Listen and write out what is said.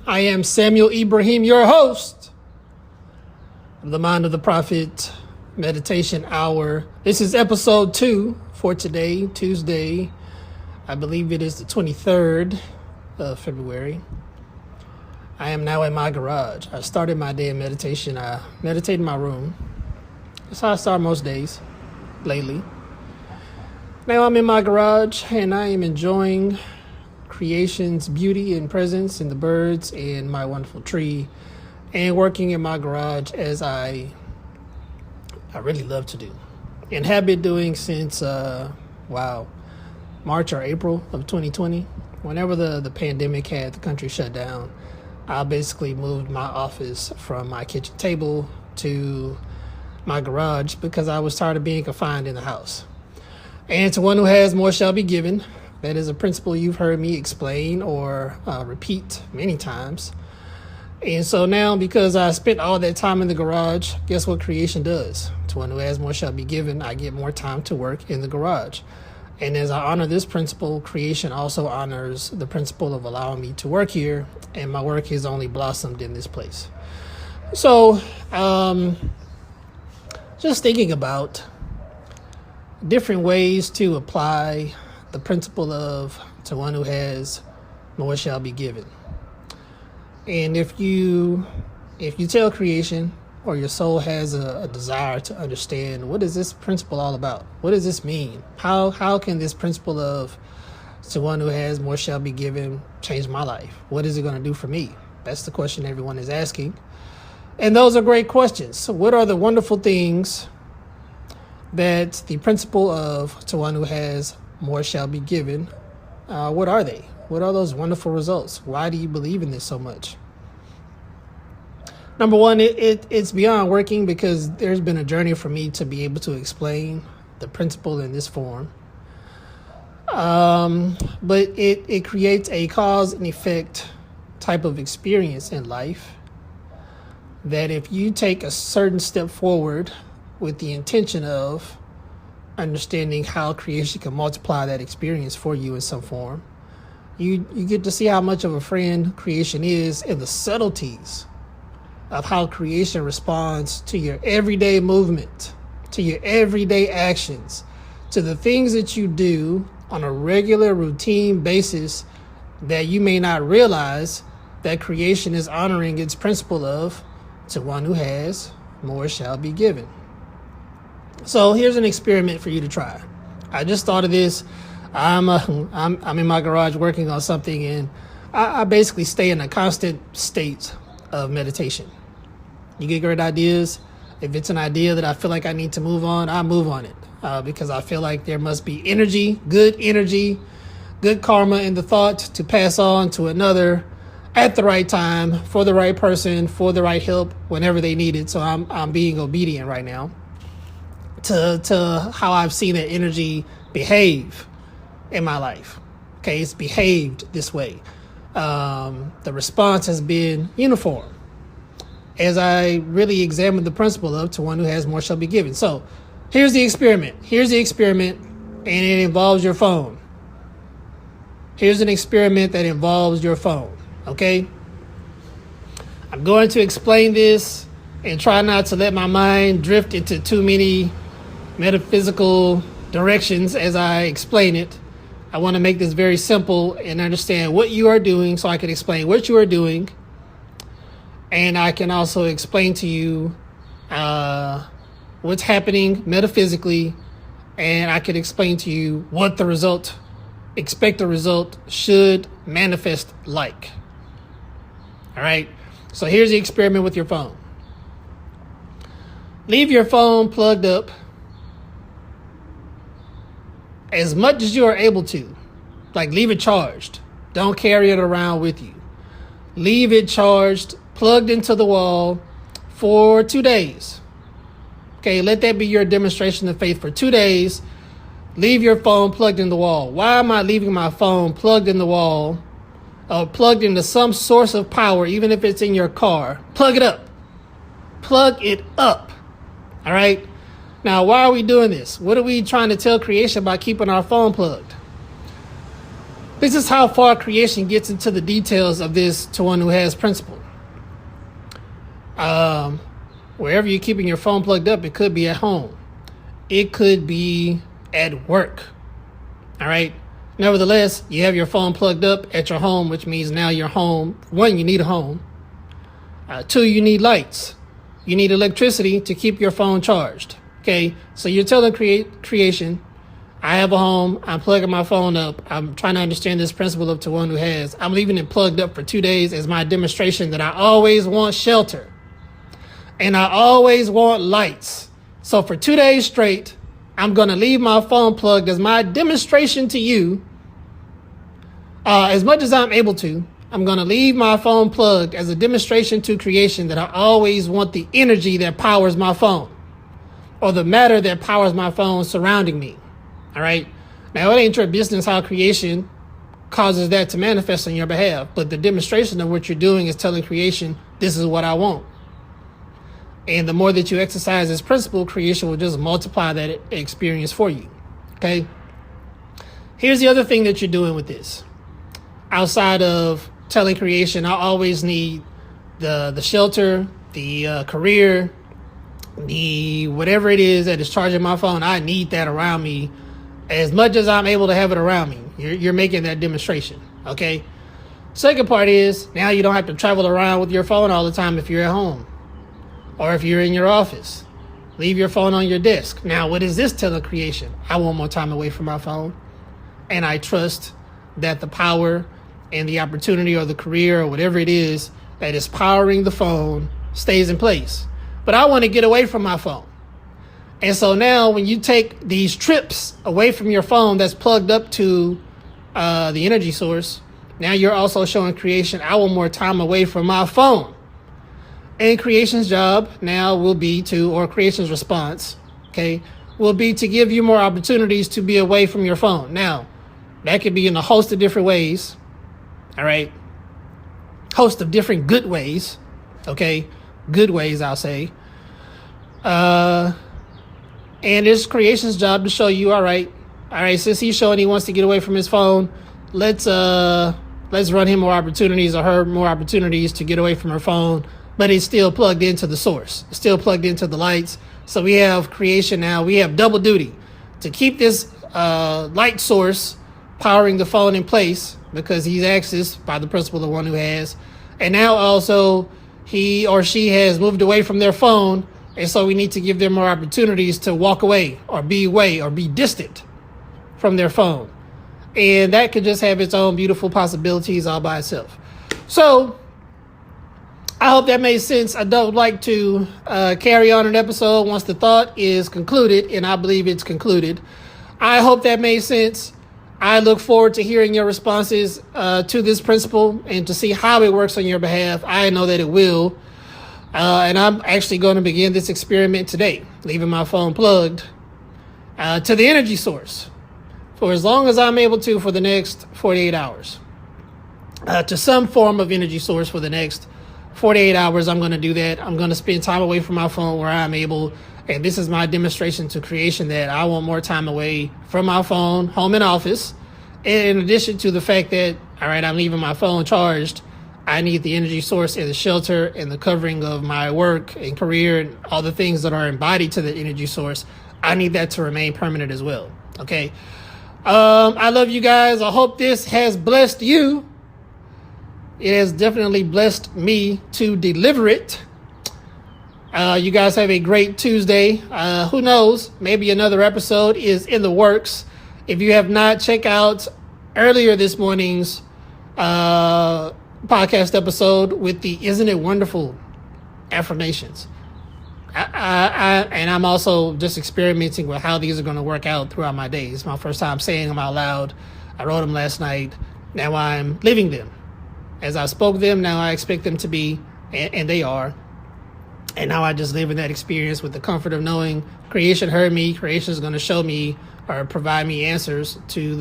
I am Samuel Ibrahim, your host of the Mind of the Prophet Meditation Hour. This is episode 2 for today, Tuesday. I believe it is the 23rd of February. I am now in my garage. I started my day in meditation. I meditate in my room. That's how I start most days lately. Now I'm in my garage and I am enjoying creation's beauty and presence and the birds and my wonderful tree and working in my garage as I really love to do and have been doing since March or April of 2020. Whenever the pandemic had the country shut down, I basically moved my office from my kitchen table to my garage because I was tired of being confined in the house. And to one who has, more shall be given. That is a principle you've heard me explain or repeat many times. And so now, because I spent all that time in the garage, guess what creation does? To one who has, more shall be given. I get more time to work in the garage. And as I honor this principle, creation also honors the principle of allowing me to work here. And my work has only blossomed in this place. So, just thinking about different ways to apply the principle of to one who has, more shall be given. And if you tell creation or your soul has a desire to understand, what is this principle all about? What does this mean? How can this principle of to one who has, more shall be given change my life? What is it going to do for me? That's the question everyone is asking. And those are great questions. So what are the wonderful things that the principle of to one who has, more shall be given, what are they? What are those wonderful results? Why do you believe in this so much? Number one, it's beyond working because there's been a journey for me to be able to explain the principle in this form. But it creates a cause and effect type of experience in life that if you take a certain step forward with the intention of understanding how creation can multiply that experience for you in some form, you get to see how much of a friend creation is and the subtleties of how creation responds to your everyday movement, to your everyday actions, to the things that you do on a regular routine basis that you may not realize that creation is honoring its principle of to one who has, more shall be given. So here's an experiment for you to try. I just thought of this. I'm in my garage working on something, and I basically stay in a constant state of meditation. You get great ideas. If it's an idea that I feel like I need to move on, I move on it because I feel like there must be energy, good karma in the thought to pass on to another at the right time, for the right person, for the right help, whenever they need it. So I'm being obedient right now to how I've seen that energy behave in my life. Okay, it's behaved this way. The response has been uniform as I really examined the principle of to one who has, more shall be given. So here's the experiment, and it involves your phone. Here's an experiment that involves your phone, okay? I'm going to explain this and try not to let my mind drift into too many metaphysical directions as I explain it. I want to make this very simple and understand what you are doing so I can explain what you are doing. And I can also explain to you what's happening metaphysically. And I can explain to you what the expected result should manifest like. All right. So here's the experiment with your phone. Leave your phone plugged up as much as you are able to. Like, leave it charged. Don't carry it around with you. Leave it charged, plugged into the wall for 2 days. Okay, let that be your demonstration of faith for 2 days. Leave your phone plugged in the wall. Why am I leaving my phone plugged in the wall? Plugged into some source of power, even if it's in your car. Plug it up. Plug it up. All right? Now, why are we doing this? What are we trying to tell creation by keeping our phone plugged? This is how far creation gets into the details of this to one who has principle. Wherever you're keeping your phone plugged up, it could be at home. It could be at work. All right. Nevertheless, you have your phone plugged up at your home, which means now you're home. One, you need a home. Two, you need lights. You need electricity to keep your phone charged. Okay. So you're telling creation, I have a home. I'm plugging my phone up. I'm trying to understand this principle of to one who has. I'm leaving it plugged up for 2 days as my demonstration that I always want shelter. And I always want lights. So for 2 days straight, I'm going to leave my phone plugged as my demonstration to you. As much as I'm able to, I'm going to leave my phone plugged as a demonstration to creation that I always want the energy that powers my phone, or the matter that powers my phone surrounding me. All right. Now, it ain't your business how creation causes that to manifest on your behalf. But the demonstration of what you're doing is telling creation, this is what I want. And the more that you exercise this principle, creation will just multiply that experience for you. Okay. Here's the other thing that you're doing with this. Outside of telling creation, I always need the shelter, the career, the whatever it is that is charging my phone. I need that around me as much as I'm able to have it around me. You're making that demonstration. Okay. Second part is now you don't have to travel around with your phone all the time if you're at home. Or if you're in your office, leave your phone on your desk. Now, what is this telling creation? I want more time away from my phone. And I trust that the power and the opportunity or the career or whatever it is that is powering the phone stays in place. But I want to get away from my phone. And so now when you take these trips away from your phone that's plugged up to the energy source, now you're also showing creation, I want more time away from my phone. And creation's job now will be to, or creation's response, okay, will be to give you more opportunities to be away from your phone. Now, that could be in a host of different ways, all right? Host of different good ways, okay? Good ways, I'll say. And it's creation's job to show you, all right, since he's showing he wants to get away from his phone, let's run him more opportunities or her more opportunities to get away from her phone. But it's still plugged into the source. It's still plugged into the lights. So we have creation now. We have double duty to keep this light source powering the phone in place because he's accessed by the principle of one who has. And now also he or she has moved away from their phone. And so we need to give them more opportunities to walk away or be distant from their phone. And that could just have its own beautiful possibilities all by itself. So I hope that made sense. I don't like to carry on an episode once the thought is concluded, and I believe it's concluded. I hope that made sense. I look forward to hearing your responses to this principle and to see how it works on your behalf. I know that it will. And I'm actually going to begin this experiment today, leaving my phone plugged to the energy source for as long as I'm able to for the next 48 hours. To some form of energy source for the next 48 hours, I'm going to do that. I'm going to spend time away from my phone where I'm able. And this is my demonstration to creation that I want more time away from my phone, home and office. And in addition to the fact that, all right, I'm leaving my phone charged, I need the energy source and the shelter and the covering of my work and career and all the things that are embodied to the energy source. I need that to remain permanent as well. Okay. I love you guys. I hope this has blessed you. It has definitely blessed me to deliver it. You guys have a great Tuesday. Who knows? Maybe another episode is in the works. If you have not, check out earlier this morning's podcast episode with the Isn't It Wonderful affirmations. And I'm also just experimenting with how these are going to work out throughout my days. It's my first time saying them out loud. I wrote them last night. Now I'm living them. As I spoke them, now I expect them to be, and they are. And now I just live in that experience with the comfort of knowing creation heard me. Creation is going to show me or provide me answers to the